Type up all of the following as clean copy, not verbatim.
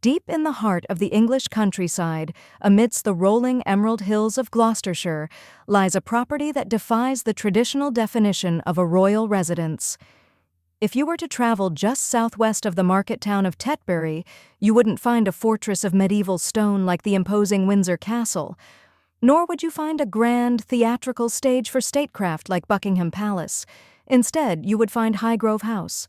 Deep in the heart of the English countryside, amidst the rolling emerald hills of Gloucestershire, lies a property that defies the traditional definition of a royal residence. If you were to travel just southwest of the market town of Tetbury, you wouldn't find a fortress of medieval stone like the imposing Windsor Castle, nor would you find a grand, theatrical stage for statecraft like Buckingham Palace. Instead, you would find Highgrove House.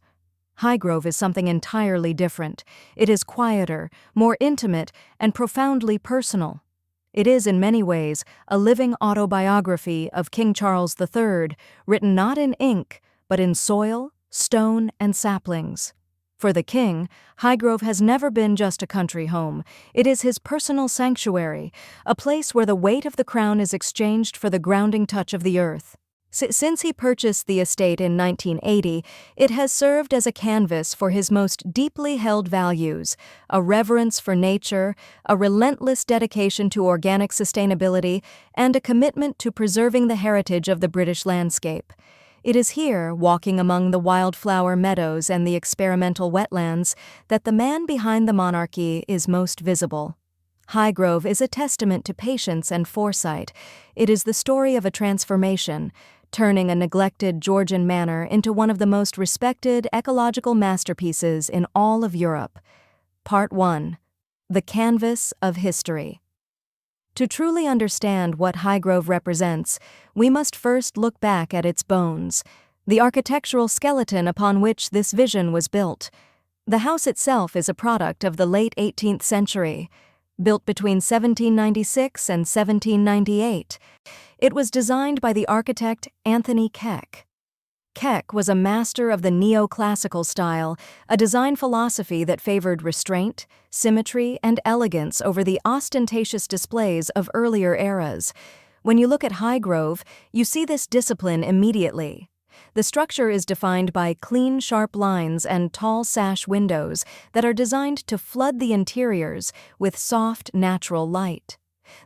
Highgrove is something entirely different. It is quieter, more intimate, and profoundly personal. It is, in many ways, a living autobiography of King Charles III, written not in ink, but in soil, stone, and saplings. For the king, Highgrove has never been just a country home. It is his personal sanctuary, a place where the weight of the crown is exchanged for the grounding touch of the earth. Since he purchased the estate in 1980, it has served as a canvas for his most deeply held values: a reverence for nature, a relentless dedication to organic sustainability, and a commitment to preserving the heritage of the British landscape. It is here, walking among the wildflower meadows and the experimental wetlands, that the man behind the monarchy is most visible. Highgrove is a testament to patience and foresight. It is the story of a transformation, turning a neglected Georgian manor into one of the most respected ecological masterpieces in all of Europe. Part 1. The Canvas of History. To truly understand what Highgrove represents, we must first look back at its bones, the architectural skeleton upon which this vision was built. The house itself is a product of the late 18th century. Built between 1796 and 1798. It was designed by the architect Anthony Keck. Keck was a master of the neoclassical style, a design philosophy that favored restraint, symmetry, and elegance over the ostentatious displays of earlier eras. When you look at Highgrove, you see this discipline immediately. The structure is defined by clean, sharp lines and tall sash windows that are designed to flood the interiors with soft, natural light.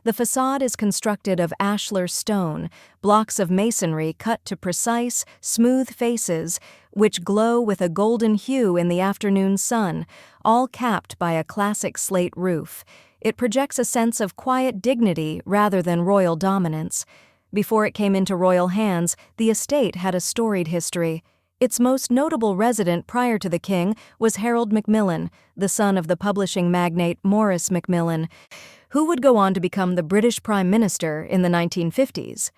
The facade is constructed of ashlar stone, blocks of masonry cut to precise, smooth faces, which glow with a golden hue in the afternoon sun, all capped by a classic slate roof. It projects a sense of quiet dignity rather than royal dominance. Before it came into royal hands, the estate had a storied history. Its most notable resident prior to the king was Harold Macmillan, the son of the publishing magnate Maurice Macmillan, who would go on to become the British Prime Minister in the 1950s.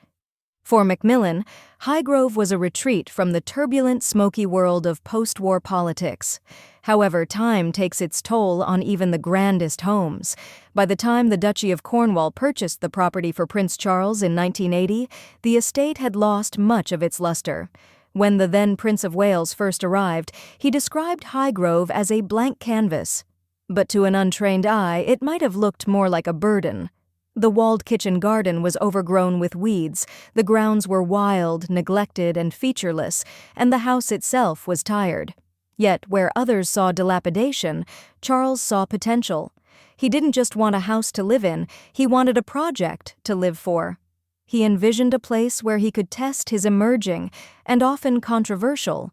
For Macmillan, Highgrove was a retreat from the turbulent, smoky world of post-war politics. However, time takes its toll on even the grandest homes. By the time the Duchy of Cornwall purchased the property for Prince Charles in 1980, the estate had lost much of its luster. When the then Prince of Wales first arrived, he described Highgrove as a blank canvas. But to an untrained eye, it might have looked more like a burden. The walled kitchen garden was overgrown with weeds, the grounds were wild, neglected, and featureless, and the house itself was tired. Yet, where others saw dilapidation, Charles saw potential. He didn't just want a house to live in, he wanted a project to live for. He envisioned a place where he could test his emerging, and often controversial,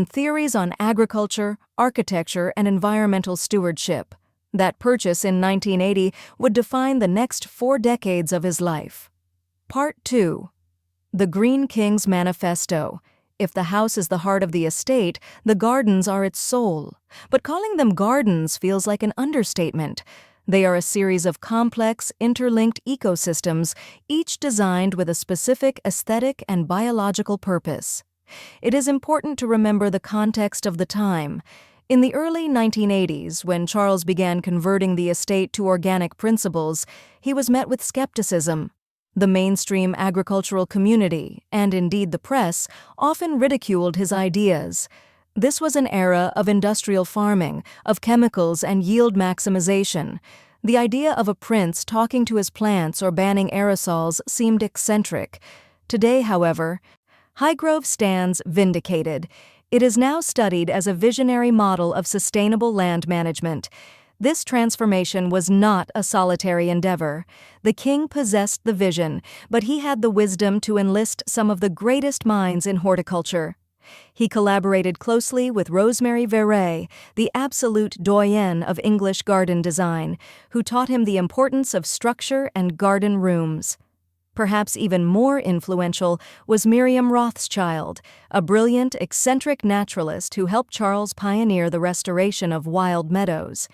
theories on agriculture, architecture, and environmental stewardship. That purchase in 1980 would define the next 4 decades of his life. Part 2. The Green King's Manifesto. If the house is the heart of the estate, the gardens are its soul. But calling them gardens feels like an understatement. They are a series of complex, interlinked ecosystems, each designed with a specific aesthetic and biological purpose. It is important to remember the context of the time. In the early 1980s, when Charles began converting the estate to organic principles, he was met with skepticism. The mainstream agricultural community, and indeed the press, often ridiculed his ideas. This was an era of industrial farming, of chemicals and yield maximization. The idea of a prince talking to his plants or banning aerosols seemed eccentric. Today, however, Highgrove stands vindicated. It is now studied as a visionary model of sustainable land management. This transformation was not a solitary endeavor. The king possessed the vision, but he had the wisdom to enlist some of the greatest minds in horticulture. He collaborated closely with Rosemary Verret, the absolute doyenne of English garden design, who taught him the importance of structure and garden rooms. Perhaps even more influential was Miriam Rothschild, a brilliant, eccentric naturalist who helped Charles pioneer the restoration of wild meadows.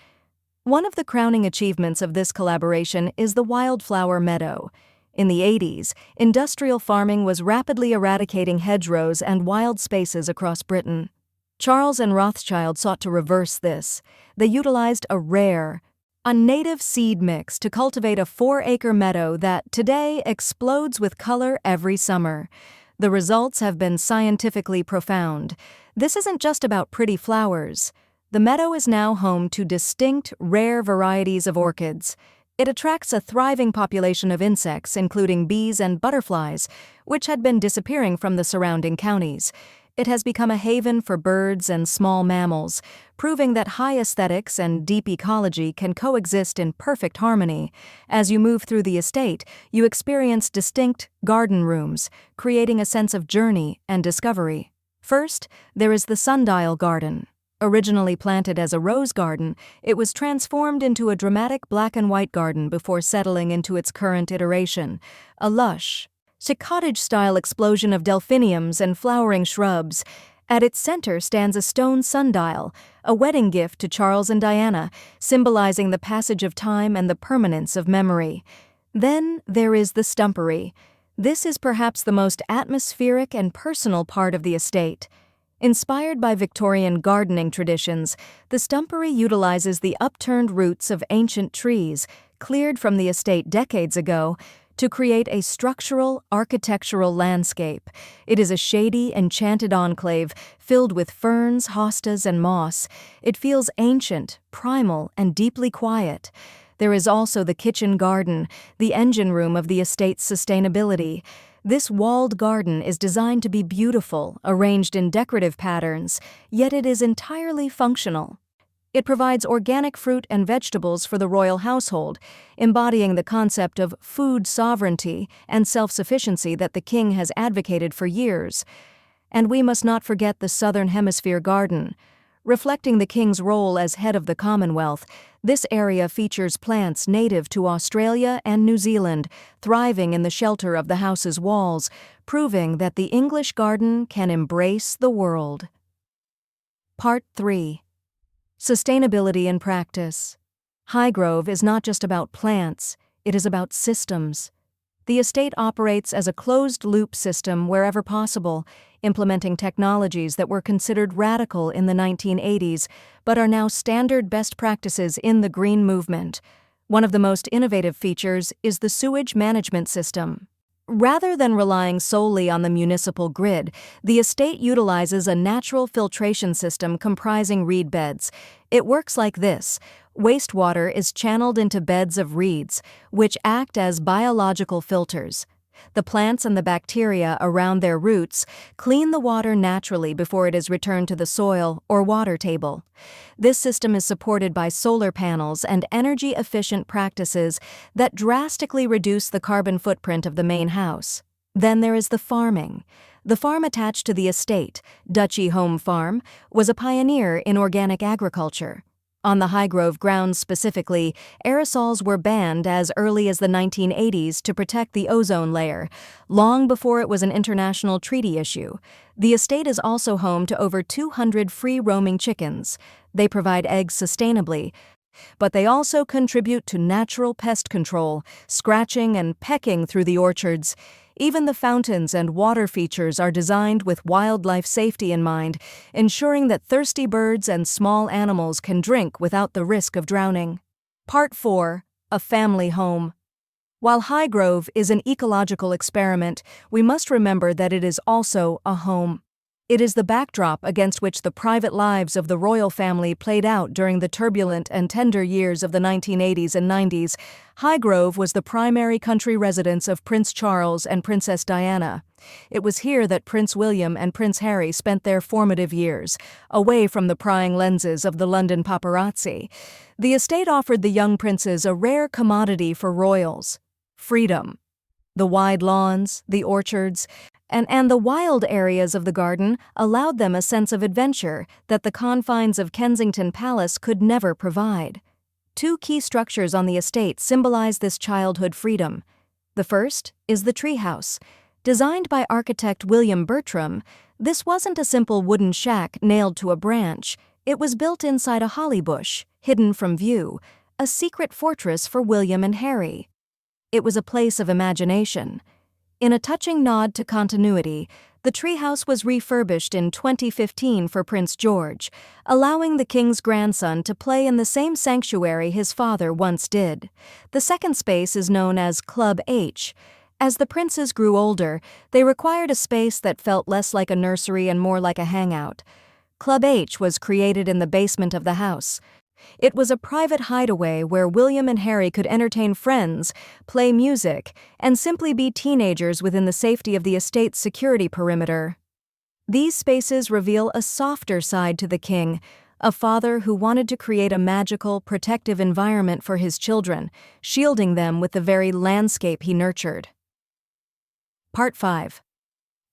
One of the crowning achievements of this collaboration is the Wildflower Meadow. In the 80s, industrial farming was rapidly eradicating hedgerows and wild spaces across Britain. Charles and Rothschild sought to reverse this. They utilized a native seed mix to cultivate a 4-acre meadow that, today, explodes with color every summer. The results have been scientifically profound. This isn't just about pretty flowers. The meadow is now home to distinct, rare varieties of orchids. It attracts a thriving population of insects, including bees and butterflies, which had been disappearing from the surrounding counties. It has become a haven for birds and small mammals, proving that high aesthetics and deep ecology can coexist in perfect harmony. As you move through the estate, you experience distinct garden rooms, creating a sense of journey and discovery. First, there is the sundial garden. Originally planted as a rose garden, it was transformed into a dramatic black-and-white garden before settling into its current iteration, a lush, cottage-style explosion of delphiniums and flowering shrubs. At its center stands a stone sundial, a wedding gift to Charles and Diana, symbolizing the passage of time and the permanence of memory. Then there is the stumpery. This is perhaps the most atmospheric and personal part of the estate. Inspired by Victorian gardening traditions, the stumpery utilizes the upturned roots of ancient trees, cleared from the estate decades ago, to create a structural, architectural landscape. It is a shady, enchanted enclave filled with ferns, hostas, and moss. It feels ancient, primal, and deeply quiet. There is also the kitchen garden, the engine room of the estate's sustainability. This walled garden is designed to be beautiful, arranged in decorative patterns, yet it is entirely functional. It provides organic fruit and vegetables for the royal household, embodying the concept of food sovereignty and self-sufficiency that the king has advocated for years. And we must not forget the Southern Hemisphere garden. Reflecting the king's role as head of the Commonwealth, this area features plants native to Australia and New Zealand, thriving in the shelter of the house's walls, proving that the English garden can embrace the world. Part 3. Sustainability in practice. Highgrove is not just about plants, it is about systems. The estate operates as a closed-loop system wherever possible, implementing technologies that were considered radical in the 1980s but are now standard best practices in the green movement. One of the most innovative features is the sewage management system. Rather than relying solely on the municipal grid, the estate utilizes a natural filtration system comprising reed beds. It works like this. Wastewater is channeled into beds of reeds, which act as biological filters. The plants and the bacteria around their roots clean the water naturally before it is returned to the soil or water table. This system is supported by solar panels and energy-efficient practices that drastically reduce the carbon footprint of the main house. Then there is the farming. The farm attached to the estate, Duchy Home Farm, was a pioneer in organic agriculture. On the Highgrove grounds specifically, aerosols were banned as early as the 1980s to protect the ozone layer, long before it was an international treaty issue. The estate is also home to over 200 free-roaming chickens. They provide eggs sustainably, but they also contribute to natural pest control, scratching and pecking through the orchards. Even the fountains and water features are designed with wildlife safety in mind, ensuring that thirsty birds and small animals can drink without the risk of drowning. Part 4. A family home. While Highgrove is an ecological experiment, we must remember that it is also a home. It is the backdrop against which the private lives of the royal family played out during the turbulent and tender years of the 1980s and 90s. Highgrove was the primary country residence of Prince Charles and Princess Diana. It was here that Prince William and Prince Harry spent their formative years, away from the prying lenses of the London paparazzi. The estate offered the young princes a rare commodity for royals: freedom. The wide lawns, the orchards, And the wild areas of the garden allowed them a sense of adventure that the confines of Kensington Palace could never provide. Two key structures on the estate symbolize this childhood freedom. The first is the treehouse. Designed by architect William Bertram, this wasn't a simple wooden shack nailed to a branch. It was built inside a holly bush, hidden from view, a secret fortress for William and Harry. It was a place of imagination. In a touching nod to continuity, the treehouse was refurbished in 2015 for Prince George, allowing the king's grandson to play in the same sanctuary his father once did. The second space is known as Club H. As the princes grew older, they required a space that felt less like a nursery and more like a hangout. Club H was created in the basement of the house. It was a private hideaway where William and Harry could entertain friends, play music, and simply be teenagers within the safety of the estate's security perimeter. These spaces reveal a softer side to the king, a father who wanted to create a magical, protective environment for his children, shielding them with the very landscape he nurtured. Part 5.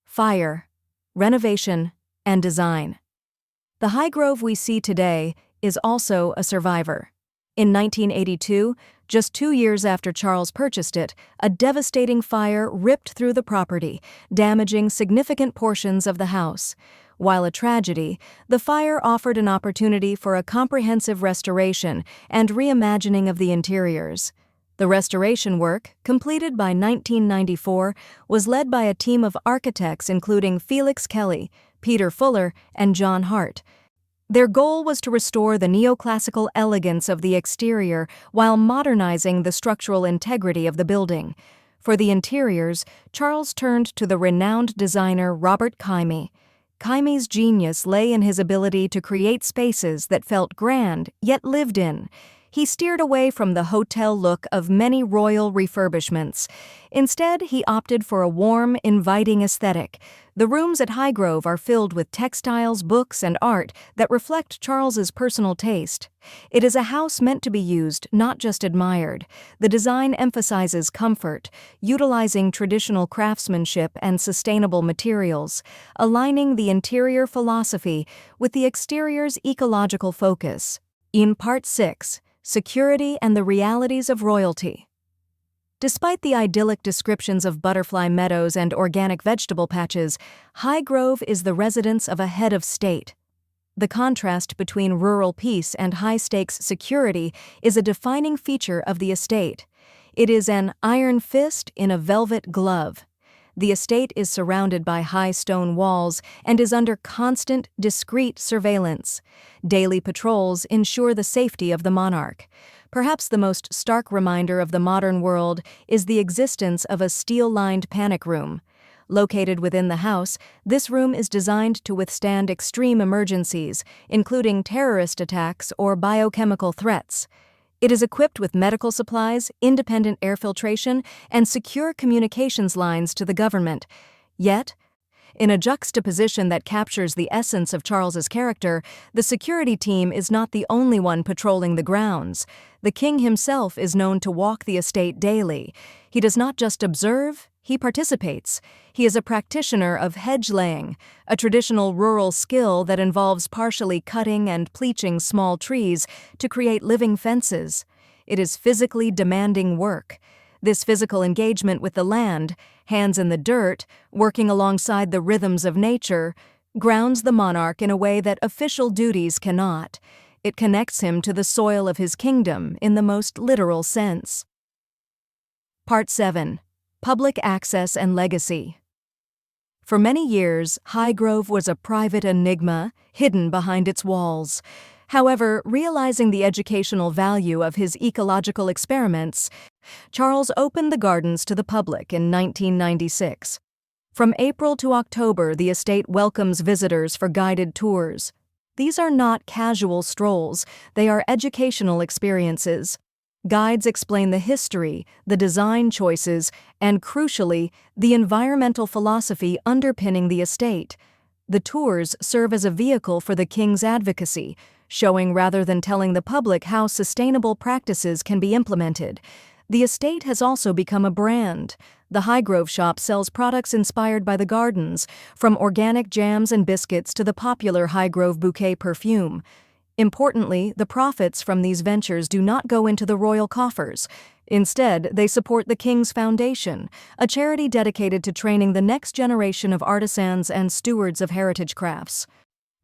Fire, Renovation, and Design. The Highgrove we see today is also a survivor. In 1982, just 2 years after Charles purchased it, a devastating fire ripped through the property, damaging significant portions of the house. While a tragedy, the fire offered an opportunity for a comprehensive restoration and reimagining of the interiors. The restoration work, completed by 1994, was led by a team of architects including Felix Kelly, Peter Fuller, and John Hart. Their goal was to restore the neoclassical elegance of the exterior while modernizing the structural integrity of the building. For the interiors, Charles turned to the renowned designer Robert Kime. Kime's genius lay in his ability to create spaces that felt grand, yet lived in. He steered away from the hotel look of many royal refurbishments. Instead, he opted for a warm, inviting aesthetic. The rooms at Highgrove are filled with textiles, books, and art that reflect Charles's personal taste. It is a house meant to be used, not just admired. The design emphasizes comfort, utilizing traditional craftsmanship and sustainable materials, aligning the interior philosophy with the exterior's ecological focus. In Part 6, Security and the Realities of Royalty. Despite the idyllic descriptions of butterfly meadows and organic vegetable patches, Highgrove is the residence of a head of state. The contrast between rural peace and high-stakes security is a defining feature of the estate. It is an iron fist in a velvet glove. The estate is surrounded by high stone walls and is under constant, discreet surveillance. Daily patrols ensure the safety of the monarch. Perhaps the most stark reminder of the modern world is the existence of a steel-lined panic room. Located within the house, this room is designed to withstand extreme emergencies, including terrorist attacks or biochemical threats. It is equipped with medical supplies, independent air filtration, and secure communications lines to the government. Yet, in a juxtaposition that captures the essence of Charles's character, the security team is not the only one patrolling the grounds. The king himself is known to walk the estate daily. He does not just observe, he participates. He is a practitioner of hedge laying, a traditional rural skill that involves partially cutting and pleaching small trees to create living fences. It is physically demanding work. This physical engagement with the land, hands in the dirt, working alongside the rhythms of nature, grounds the monarch in a way that official duties cannot. It connects him to the soil of his kingdom in the most literal sense. Part 7. Public Access and Legacy. For many years, Highgrove was a private enigma, hidden behind its walls. However, realizing the educational value of his ecological experiments, Charles opened the gardens to the public in 1996. From April to October, the estate welcomes visitors for guided tours. These are not casual strolls, they are educational experiences. Guides explain the history, the design choices, and crucially, the environmental philosophy underpinning the estate. The tours serve as a vehicle for the king's advocacy, showing rather than telling the public how sustainable practices can be implemented. The estate has also become a brand. The Highgrove shop sells products inspired by the gardens, from organic jams and biscuits to the popular Highgrove bouquet perfume. Importantly, the profits from these ventures do not go into the royal coffers. Instead, they support the King's Foundation, a charity dedicated to training the next generation of artisans and stewards of heritage crafts.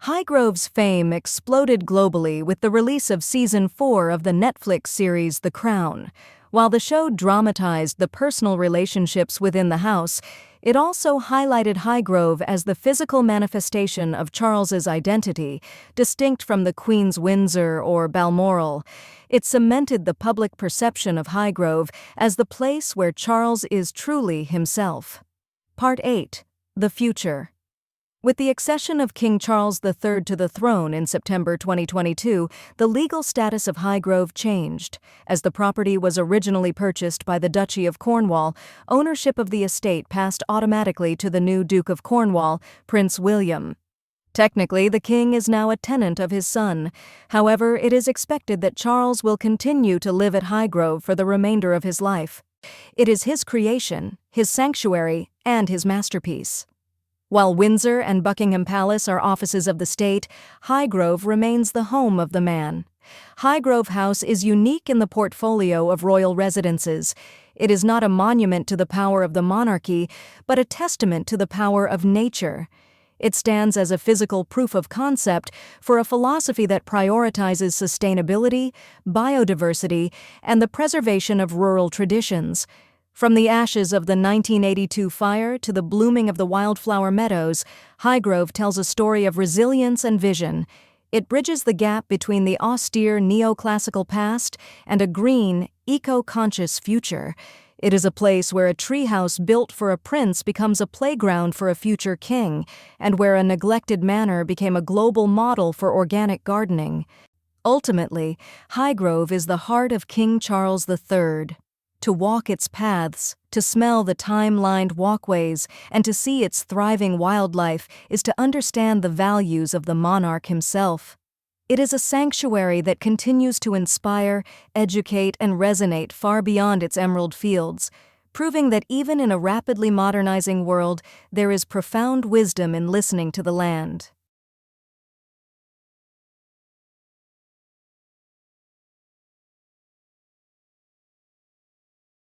Highgrove's fame exploded globally with the release of Season 4 of the Netflix series The Crown. While the show dramatized the personal relationships within the house, it also highlighted Highgrove as the physical manifestation of Charles's identity, distinct from the Queen's Windsor or Balmoral. It cemented the public perception of Highgrove as the place where Charles is truly himself. Part 8. The Future. With the accession of King Charles III to the throne in September 2022, the legal status of Highgrove changed. As the property was originally purchased by the Duchy of Cornwall, ownership of the estate passed automatically to the new Duke of Cornwall, Prince William. Technically, the king is now a tenant of his son. However, it is expected that Charles will continue to live at Highgrove for the remainder of his life. It is his creation, his sanctuary, and his masterpiece. While Windsor and Buckingham Palace are offices of the state, Highgrove remains the home of the man. Highgrove House is unique in the portfolio of royal residences. It is not a monument to the power of the monarchy, but a testament to the power of nature. It stands as a physical proof of concept for a philosophy that prioritizes sustainability, biodiversity, and the preservation of rural traditions. From the ashes of the 1982 fire to the blooming of the Wildflower Meadows, Highgrove tells a story of resilience and vision. It bridges the gap between the austere neoclassical past and a green, eco-conscious future. It is a place where a treehouse built for a prince becomes a playground for a future king, and where a neglected manor became a global model for organic gardening. Ultimately, Highgrove is the heart of King Charles III. To walk its paths, to smell the time-lined walkways, and to see its thriving wildlife is to understand the values of the monarch himself. It is a sanctuary that continues to inspire, educate, and resonate far beyond its emerald fields, proving that even in a rapidly modernizing world, there is profound wisdom in listening to the land.